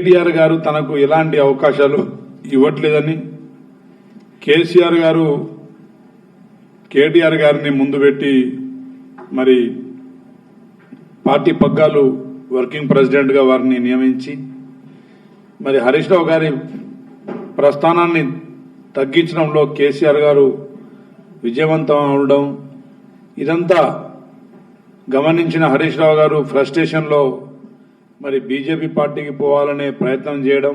కేటీఆర్ గారు తనకు ఎలాంటి అవకాశాలు ఇవ్వట్లేదని కేసీఆర్ గారు కేటీఆర్ గారిని ముందు పెట్టి మరి పార్టీ పగ్గాలు వర్కింగ్ ప్రెసిడెంట్ గా వారిని నియమించి మరి హరీష్ రావు గారి ప్రస్థానాన్ని తగ్గించడంలో కేసీఆర్ గారు విజయవంతం అవడం ఇదంతా గమనించిన హరీష్ రావు గారు ఫ్రస్ట్రేషన్ లో మరి బీజేపీ పార్టీకి పోవాలనే ప్రయత్నం చేయడం,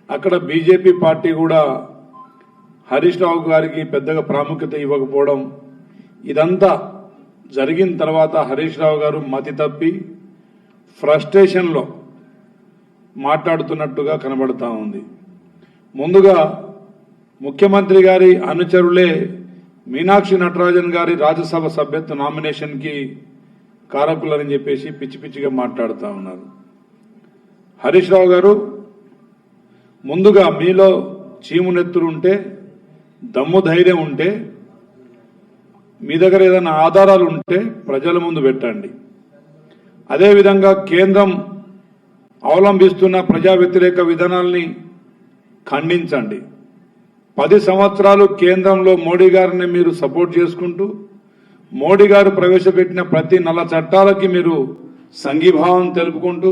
అక్కడ బీజేపీ పార్టీ కూడా హరీష్ రావు గారికి పెద్దగా ప్రాముఖ్యత ఇవ్వకపోవడం, ఇదంతా జరిగిన తర్వాత హరీష్ రావు గారు మతి తప్పి ఫ్రస్ట్రేషన్ లో మాట్లాడుతున్నట్టుగా కనబడతా ఉంది. ముందుగా ముఖ్యమంత్రి గారి అనుచరులే మీనాక్షి నటరాజన్ గారి రాజ్యసభ సభ్యత్వ నామినేషన్ కి కారకులని చెప్పేసి పిచ్చి పిచ్చిగా మాట్లాడుతూ ఉన్నారు. హరీష్ రావు గారు ముందుగా మీలో చీమునెత్తులు ఉంటే, దమ్ము ధైర్యం ఉంటే, మీ దగ్గర ఏదైనా ఆధారాలు ఉంటే ప్రజల ముందు పెట్టండి. అదేవిధంగా కేంద్రం అవలంబిస్తున్న ప్రజా వ్యతిరేక విధానాల్ని ఖండించండి. 10 సంవత్సరాలు కేంద్రంలో మోడీ గారిని మీరు సపోర్ట్ చేసుకుంటూ మోడీ గారు ప్రవేశపెట్టిన ప్రతి నల్ల చట్టాలకి మీరు సంఘీభావం తెలుపుకుంటూ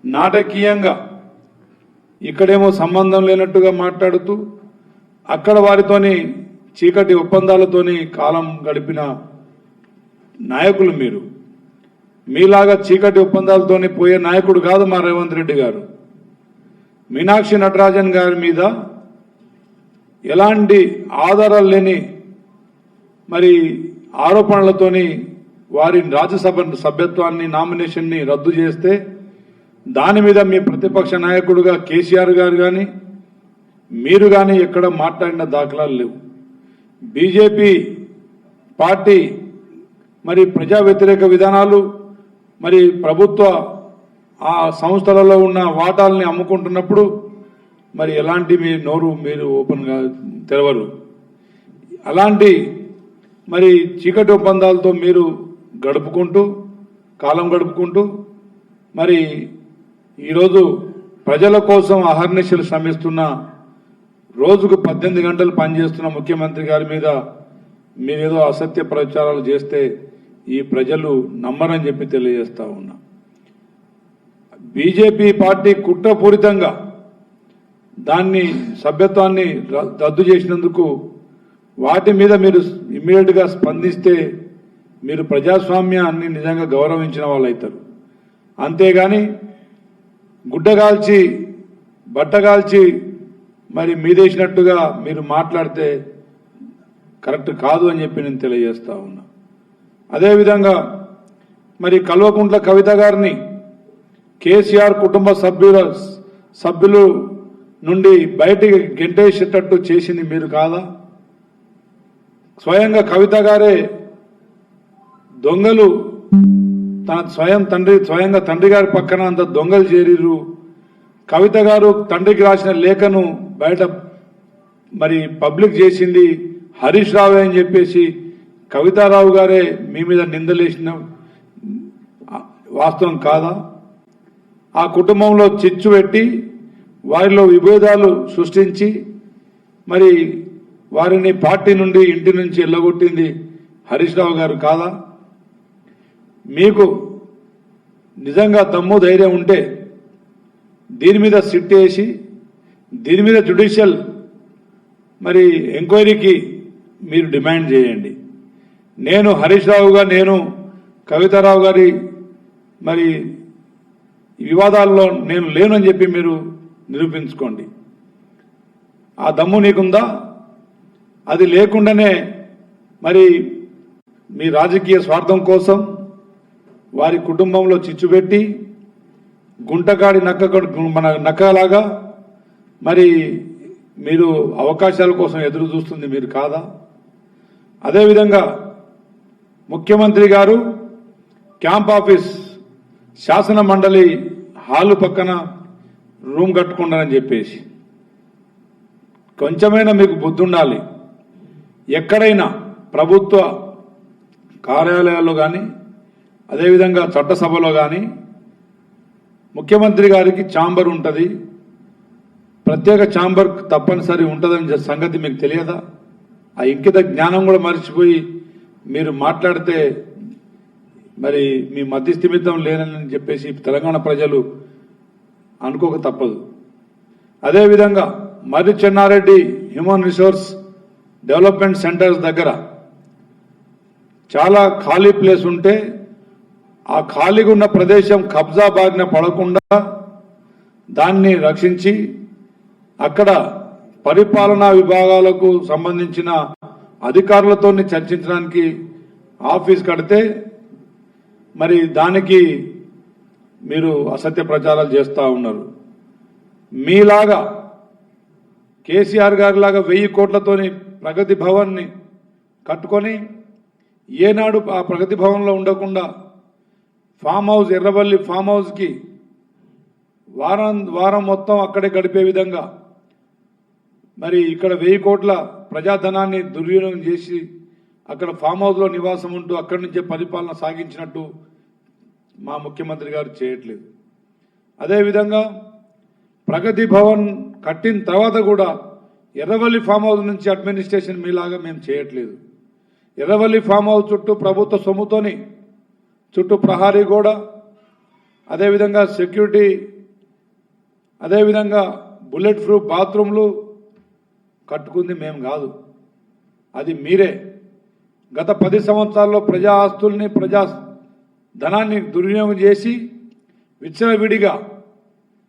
నాటకీయంగా ఇక్కడేమో సంబంధం లేనట్టుగా మాట్లాడుతూ అక్కడ వారితోని చీకటి ఒప్పందాలతోని కాలం గడిపిన నాయకులు మీరు. మీలాగా చీకటి ఒప్పందాలతోని పోయే నాయకుడు కాదు మా రేవంత్ రెడ్డి గారు. మీనాక్షి నటరాజన్ గారి మీద ఎలాంటి ఆధారాలు లేని మరి ఆరోపణలతోని వారి రాజ్యసభ సభ్యత్వాన్ని నామినేషన్ ని రద్దు చేస్తే దాని మీద మీ ప్రతిపక్ష నాయకుడుగా కేసీఆర్ గారు కానీ మీరు కానీ ఎక్కడ మాట్లాడిన దాఖలాలు లేవు. బీజేపీ పార్టీ మరి ప్రజా వ్యతిరేక విధానాలు, మరి ప్రభుత్వ ఆ సంస్థలలో ఉన్న వాటాలని అమ్ముకుంటున్నప్పుడు మరి ఎలాంటి మీ నోరు మీరు ఓపెన్గా తెరవరు. అలాంటి మరి చీకటి ఒప్పందాలతో మీరు కాలం గడుపుకుంటూ మరి ఈరోజు ప్రజల కోసం అహర్నిశలు శ్రమిస్తున్న, రోజుకు 18 గంటలు పనిచేస్తున్న ముఖ్యమంత్రి గారి మీద మీరేదో అసత్య ప్రచారాలు చేస్తే ఈ ప్రజలు నమ్మరని చెప్పి తెలియజేస్తా ఉన్నా. బీజేపీ పార్టీ కుట్రపూరితంగా దాన్ని సభ్యత్వాన్ని రద్దు చేసినందుకు వాటి మీద మీరు ఇమ్మీడియట్ గా స్పందిస్తే మీరు ప్రజాస్వామ్యాన్ని నిజంగా గౌరవించిన వాళ్ళు అవుతారు. అంతేగాని గుడ్డగాల్చి బట్టగాల్చి మరి మీదేసినట్టుగా మీరు మాట్లాడితే కరెక్ట్ కాదు అని చెప్పి నేను తెలియజేస్తా ఉన్నా. అదేవిధంగా మరి కల్వకుంట్ల కవిత గారిని కేసీఆర్ కుటుంబ సభ్యులు నుండి బయటికి గెంటేసేటట్టు చేసింది మీరు కాదా? స్వయంగా కవిత గారే దొంగలు తన స్వయంగా తండ్రి గారి పక్కన అంత దొంగలు చేరిరు. కవిత గారు తండ్రికి రాసిన లేఖను బయట మరి పబ్లిక్ చేసింది హరీష్ రావే అని చెప్పేసి కవితారావు గారే మీ మీద నిందలేసిన వాస్తవం కాదా? ఆ కుటుంబంలో చిచ్చు పెట్టి వారిలో విభేదాలు సృష్టించి మరి వారిని పార్టీ నుండి ఇంటి నుంచి ఎల్లగొట్టింది హరీష్ రావు గారు కాదా? మీకు నిజంగా దమ్ము ధైర్యం ఉంటే దీని మీద సిట్ వేసి దీని మీద జ్యుడిషియల్ మరి ఎంక్వైరీకి మీరు డిమాండ్ చేయండి. నేను హరీష్ రావుగా నేను కవితారావు గారి మరి వివాదాల్లో నేను లేనని చెప్పి మీరు నిరూపించుకోండి. ఆ దమ్ము నీకుందా? అది లేకుండానే మరి మీ రాజకీయ స్వార్థం కోసం వారి కుటుంబంలో చిచ్చుపెట్టి గుంటకాడి నక్కలాగా మరి మీరు అవకాశాల కోసం ఎదురు చూస్తుంది మీరు కాదా? అదేవిధంగా ముఖ్యమంత్రి గారు క్యాంప్ ఆఫీస్ శాసన మండలి హాలు పక్కన రూమ్ కట్టుకుంటానని చెప్పేసి కొంచెమైనా మీకు బుద్ధి ఉండాలి. ఎక్కడైనా ప్రభుత్వ కార్యాలయాల్లో కానీ అదేవిధంగా చట్టసభలో కానీ ముఖ్యమంత్రి గారికి ఛాంబర్ ఉంటుంది, ప్రత్యేక ఛాంబర్ తప్పనిసరి ఉంటుందని సంగతి మీకు తెలియదా? ఆ ఇంకిత జ్ఞానం కూడా మర్చిపోయి మీరు మాట్లాడితే మరి మీ మధ్యస్థిమితం లేనని చెప్పేసి తెలంగాణ ప్రజలు అనుకోక తప్పదు. అదేవిధంగా Marri Chennareddy human resource development centres దగ్గర చాలా ఖాళీ ప్లేస్ ఉంటే ఆ ఖాళీగా ఉన్న ప్రదేశం కబ్జా బారిన పడకుండా దాన్ని రక్షించి అక్కడ పరిపాలనా విభాగాలకు సంబంధించిన అధికారులతో చర్చించడానికి ఆఫీస్ కడితే మరి దానికి మీరు అసత్య ప్రచారాలు చేస్తూ ఉన్నారు. మీలాగా కేసీఆర్ గారిలాగా 1000 కోట్లతోని ప్రగతి భవన్ని కట్టుకొని ఏనాడు ఆ ప్రగతి భవన్లో ఉండకుండా ఫామ్ హౌస్ ఎర్రవల్లి ఫామ్ హౌస్కి వారం మొత్తం అక్కడే గడిపే విధంగా మరి ఇక్కడ 1000 కోట్ల ప్రజాధనాన్ని దుర్వినియోగం చేసి అక్కడ ఫామ్ హౌస్లో నివాసం ఉంటూ అక్కడి నుంచే పరిపాలన సాగించినట్టు మా ముఖ్యమంత్రి గారు చేయట్లేదు. అదేవిధంగా ప్రగతి భవన్ కట్టిన తర్వాత కూడా ఎర్రవల్లి ఫామ్ హౌస్ నుంచి అడ్మినిస్ట్రేషన్ మీలాగా మేము చేయట్లేదు. ఎర్రవల్లి ఫామ్ హౌస్ చుట్టూ ప్రభుత్వ సొమ్ముతోని చుట్టూ ప్రహారీ గోడ, అదేవిధంగా సెక్యూరిటీ, అదేవిధంగా బుల్లెట్ ప్రూఫ్ బాత్రూమ్లు కట్టుకుంది మేము కాదు, అది మీరే. గత 10 సంవత్సరాల్లో ప్రజా ఆస్తుల్ని ప్రజా ధనాన్ని దుర్వినియోగం చేసి విచ్చలవిడిగా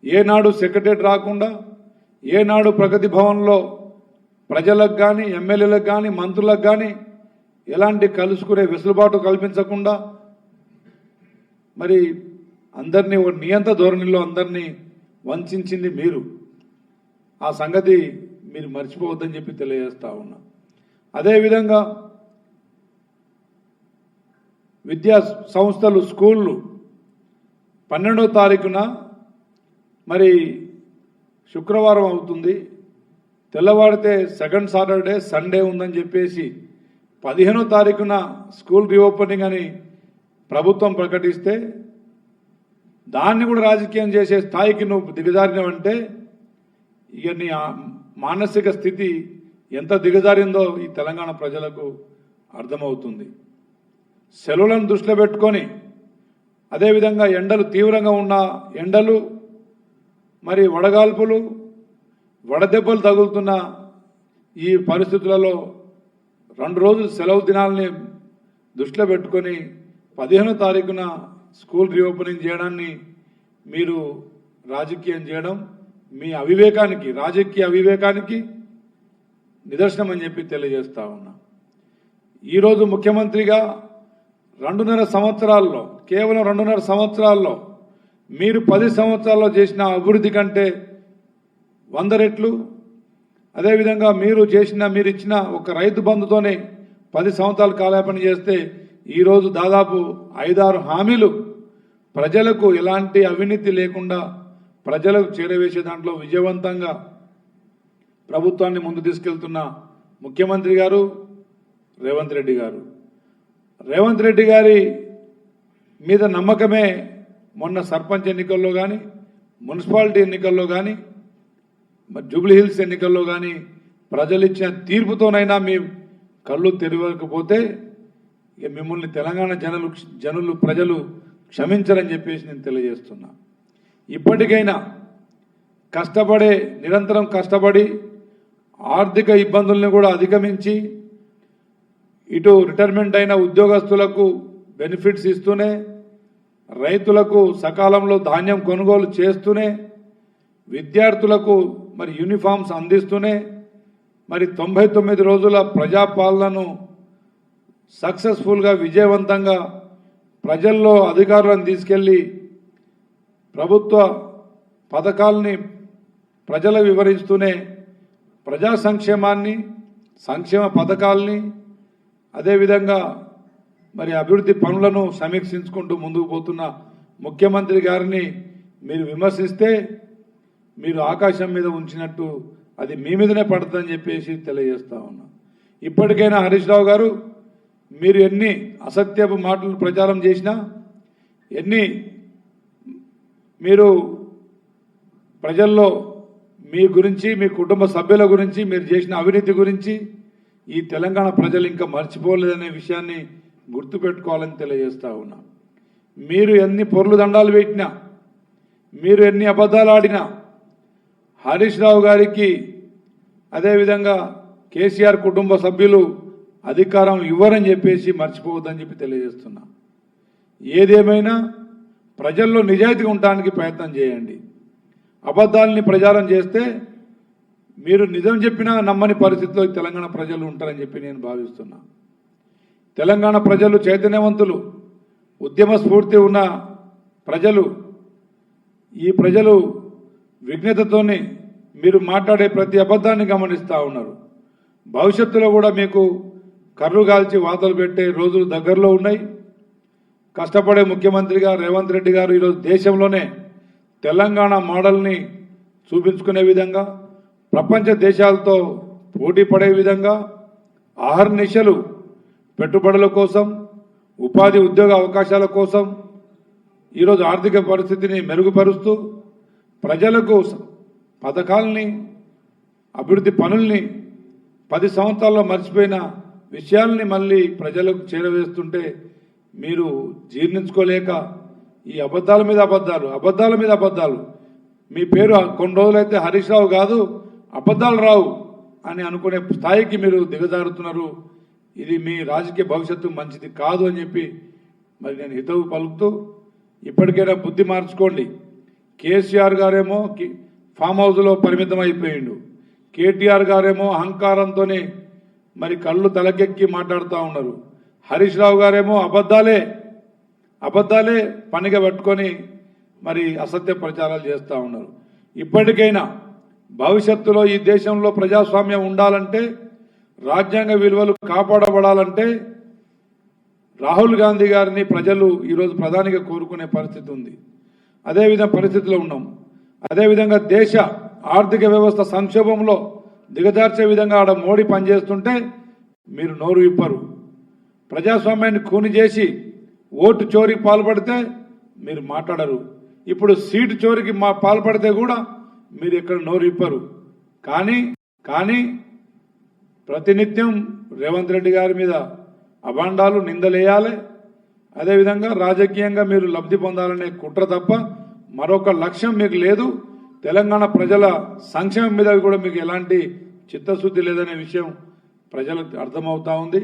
ఏనాడు సెక్రటరేట్ రాకుండా, ఏనాడు ప్రగతి భవన్లో ప్రజలకు కానీ ఎమ్మెల్యేలకు కానీ మంత్రులకు కానీ ఎలాంటి కలుసుకునే వెసులుబాటు కల్పించకుండా మరి అందరినీ ఒక నియంత్ర ధోరణిలో అందరినీ వంచింది మీరు. ఆ సంగతి మీరు మర్చిపోవద్దని చెప్పి తెలియజేస్తా ఉన్నా. అదేవిధంగా విద్యా సంస్థలు స్కూళ్ళు 12వ తారీఖున మరి శుక్రవారం అవుతుంది, తెల్లవాడితే సెకండ్ సాటర్డే సండే ఉందని చెప్పేసి 15వ తారీఖున స్కూల్ రీఓపెనింగ్ అని ప్రభుత్వం ప్రకటిస్తే దాన్ని కూడా రాజకీయం చేసే స్థాయికి నువ్వు దిగజారినవంటే ఇక నీ మానసిక స్థితి ఎంత దిగజారిందో ఈ తెలంగాణ ప్రజలకు అర్థమవుతుంది. సెలవులను దృష్టిలో పెట్టుకొని అదేవిధంగా ఎండలు తీవ్రంగా ఉన్న ఎండలు మరి వడగాల్పులు వడదెబ్బలు తగులుతున్న ఈ పరిస్థితులలో 2 రోజులు సెలవు దినాలని దృష్టిలో పెట్టుకొని 15వ తారీఖున స్కూల్ రీఓపెనింగ్ చేయడాన్ని మీరు రాజకీయం చేయడం మీ అవివేకానికి, రాజకీయ అవివేకానికి నిదర్శనం అని చెప్పి తెలియజేస్తా ఉన్నా. ఈరోజు ముఖ్యమంత్రిగా 2.5 సంవత్సరాల్లో, కేవలం 2.5 సంవత్సరాల్లో మీరు 10 సంవత్సరాల్లో చేసిన అభివృద్ధి కంటే 100 రెట్లు, అదేవిధంగా మీరు ఇచ్చిన ఒక రైతు బంధుతోనే 10 సంవత్సరాలు కాలయాపన చేస్తే ఈరోజు దాదాపు 5-6 హామీలు ప్రజలకు ఎలాంటి అవినీతి లేకుండా ప్రజలకు చేరవేసే దాంట్లో విజయవంతంగా ప్రభుత్వాన్ని ముందు తీసుకెళ్తున్న ముఖ్యమంత్రి గారు రేవంత్ రెడ్డి గారు. రేవంత్ రెడ్డి గారి మీద నమ్మకమే మొన్న సర్పంచ్ ఎన్నికల్లో కానీ, మున్సిపాలిటీ ఎన్నికల్లో కానీ, జూబ్లీ హిల్స్ ఎన్నికల్లో కానీ ప్రజలు ఇచ్చిన తీర్పుతోనైనా మీ కళ్ళు తెరవకపోతే ఇక మిమ్మల్ని తెలంగాణ ప్రజలు క్షమించరని చెప్పేసి నేను తెలియజేస్తున్నా. ఇప్పటికైనా నిరంతరం కష్టపడి ఆర్థిక ఇబ్బందుల్ని కూడా అధిగమించి ఇటు రిటైర్మెంట్ అయిన ఉద్యోగస్తులకు బెనిఫిట్స్ ఇస్తూనే, రైతులకు సకాలంలో ధాన్యం కొనుగోలు చేస్తూనే, విద్యార్థులకు మరి యూనిఫామ్స్ అందిస్తూనే మరి 99 రోజుల ప్రజాపాలనను సక్సెస్ఫుల్గా విజయవంతంగా ప్రజల్లో అధికారులను తీసుకెళ్లి ప్రభుత్వ పథకాలని ప్రజలకు వివరిస్తూనే ప్రజా సంక్షేమాన్ని, సంక్షేమ పథకాలని, అదేవిధంగా మరి అభివృద్ధి పనులను సమీక్షించుకుంటూ ముందుకు పోతున్న ముఖ్యమంత్రి గారిని మీరు విమర్శిస్తే మీరు ఆకాశం మీద ఉంచినట్టు అది మీ మీదనే పడుతుందని చెప్పేసి తెలియజేస్తా ఉన్నా. ఇప్పటికైనా హరీష్ రావు గారు, మీరు ఎన్ని అసత్యపు మాటలు ప్రచారం చేసినా, ఎన్ని మీరు ప్రజల్లో మీ గురించి, మీ కుటుంబ సభ్యుల గురించి, మీరు చేసిన అవినీతి గురించి ఈ తెలంగాణ ప్రజలు ఇంకా మర్చిపోలేదనే విషయాన్ని గుర్తుపెట్టుకోవాలని తెలియజేస్తా ఉన్నా. మీరు ఎన్ని పొర్లు దండాలు పెట్టినా, మీరు ఎన్ని అబద్ధాలు ఆడినా హరీష్ రావు గారికి అదేవిధంగా కేసీఆర్ కుటుంబ సభ్యులు అధికారం ఇవ్వరని చెప్పేసి మర్చిపోవద్దని చెప్పి తెలియజేస్తున్నా. ఏదేమైనా ప్రజల్లో నిజాయితీగా ఉండడానికి ప్రయత్నం చేయండి. అబద్ధాలని ప్రచారం చేస్తే మీరు నిజం చెప్పినా నమ్మని పరిస్థితిలో తెలంగాణ ప్రజలు ఉంటారని చెప్పి నేను భావిస్తున్నా. తెలంగాణ ప్రజలు చైతన్యవంతులు, ఉద్యమ స్ఫూర్తి ఉన్న ప్రజలు. ఈ ప్రజలు విఘ్నతతోనే మీరు మాట్లాడే ప్రతి అబద్ధాన్ని గమనిస్తూ ఉన్నారు. భవిష్యత్తులో కూడా మీకు కర్రు కాల్చి వాతలు పెట్టే రోజులు దగ్గరలో ఉన్నాయి. కష్టపడే ముఖ్యమంత్రిగా రేవంత్ రెడ్డి గారు ఈరోజు దేశంలోనే తెలంగాణ మోడల్ని చూపించుకునే విధంగా, ప్రపంచ దేశాలతో పోటీ పడే విధంగా ఆహర్నిశలు పెట్టుబడుల కోసం, ఉపాధి ఉద్యోగ అవకాశాల కోసం ఈరోజు ఆర్థిక పరిస్థితిని మెరుగుపరుస్తూ ప్రజలకు పథకాలని, అభివృద్ధి పనుల్ని 10 సంవత్సరాల్లో మర్చిపోయిన విషయాల్ని మళ్ళీ ప్రజలకు చేరవేస్తుంటే మీరు జీర్ణించుకోలేక ఈ అబద్ధాల మీద అబద్ధాలు, అబద్ధాల మీద అబద్ధాలు. మీ పేరు కొన్ని రోజులైతే హరీష్ రావు కాదు అబద్ధాలు రావు అని అనుకునే స్థాయికి మీరు దిగజారుతున్నారు. ఇది మీ రాజకీయ భవిష్యత్తు మంచిది కాదు అని చెప్పి మరి నేను హితవు పలుకుతూ, ఇప్పటికైనా బుద్ధి మార్చుకోండి. కేసీఆర్ గారేమో ఫామ్ హౌస్లో పరిమితం అయిపోయిండు. కేటీఆర్ గారేమో అహంకారంతోనే మరి కళ్ళు తలకెక్కి మాట్లాడుతూ ఉన్నారు. హరీష్ రావు గారేమో అబద్ధాలే పనిగా పెట్టుకొని మరి అసత్య ప్రచారాలు చేస్తూ ఉన్నారు. ఇప్పటికైనా భవిష్యత్తులో ఈ దేశంలో ప్రజాస్వామ్యం ఉండాలంటే, రాజ్యాంగ విలువలు కాపాడబడాలంటే రాహుల్ గాంధీ గారిని ప్రజలు ఈరోజు ప్రధానిగా కోరుకునే పరిస్థితి ఉంది. అదేవిధంగా పరిస్థితిలో ఉన్నాం. అదేవిధంగా దేశ ఆర్థిక వ్యవస్థ సంక్షోభంలో దిగజార్చే విధంగా ఆడ మోడీ పనిచేస్తుంటే మీరు నోరు విప్పరు. ప్రజాస్వామ్యాన్ని కూని చేసి ఓటు చోరీకి పాల్పడితే మీరు మాట్లాడరు. ఇప్పుడు సీటు చోరీకి పాల్పడితే కూడా మీరు ఎక్కడ నోరు విప్పరు. కానీ ప్రతినిత్యం రేవంత్ రెడ్డి గారి మీద అభాండాలు, నిందలేయాలి. అదేవిధంగా రాజకీయంగా మీరు లబ్ధి పొందాలనే కుట్ర తప్ప మరొక లక్ష్యం మీకు లేదు. తెలంగాణ ప్రజల సంక్షేమం మీద కూడా మీకు ఎలాంటి చిత్తశుద్ధి లేదనే విషయం ప్రజలకు అర్థమవుతా ఉంది.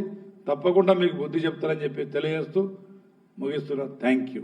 తప్పకుండా మీకు బుద్ధి చెప్తారని చెప్పి తెలియజేస్తూ ముగిస్తున్నా. Thank you.